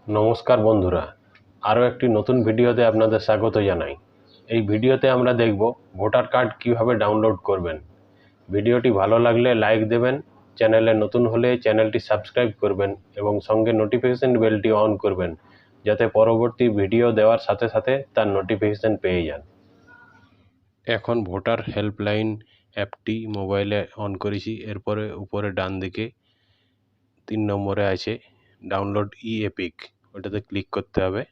নমস্কার বন্ধুরা, আরও একটি নতুন ভিডিওতে আপনাদের স্বাগত জানাই। এই ভিডিওতে আমরা দেখব ভোটার কার্ড কিভাবে ডাউনলোড করবেন। ভিডিওটি ভালো লাগলে লাইক দেবেন, চ্যানেলে নতুন হলে চ্যানেলটি সাবস্ক্রাইব করবেন এবং সঙ্গে নোটিফিকেশন বেলটি অন করবেন, যাতে পরবর্তী ভিডিও দেওয়ার সাথে সাথে তার নোটিফিকেশন পেয়ে যান। এখন ভোটার হেল্পলাইন অ্যাপটি মোবাইলে অন করেছি। এরপরে উপরে ডান দিকে 3 নম্বরে আছে ডাউনলোড ই-এপিক, ওটাতে ক্লিক করতে হবে।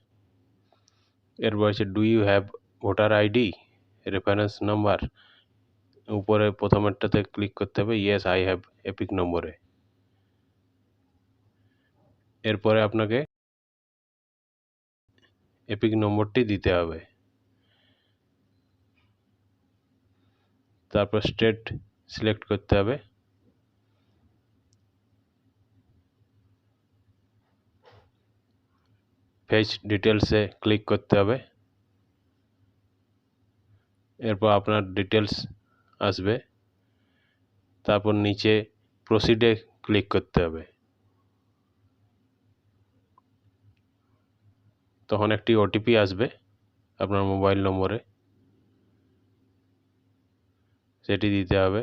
এরপর আছে do you have voter ID, reference number, উপরে প্রথমেরটাতে ক্লিক করতে হবে ইয়েস আই হ্যাভ এপিক নম্বরে। এরপরে আপনাকে এপিক নম্বরটি দিতে হবে। তারপর স্টেট সিলেক্ট করতে হবে। ফেচ ডিটেলসে ক্লিক করতে হবে। এরপর আপনার ডিটেলস আসবে। তারপর নিচে প্রসিডে ক্লিক করতে হবে। তখন একটি ওটিপি আসবে আপনার মোবাইল নম্বরে, সেটি দিতে হবে।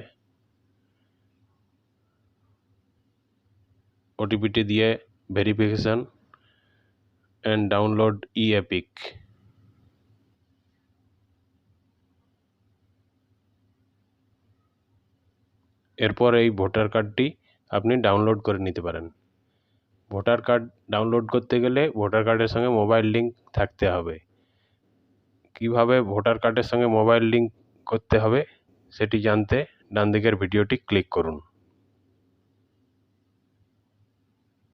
ওটিপিটি দিয়ে ভেরিফিকেশন অ্যান্ড ডাউনলোড ই-এপিক। এরপর এই ভোটার কার্ডটি আপনি ডাউনলোড করে নিতে পারেন। ভোটার কার্ড ডাউনলোড করতে গেলে ভোটার কার্ডের সঙ্গে মোবাইল লিঙ্ক থাকতে হবে। কিভাবে ভোটার কার্ডের সঙ্গে মোবাইল লিঙ্ক করতে হবে সেটি জানতে ডান দিকের ভিডিওটি ক্লিক করুন।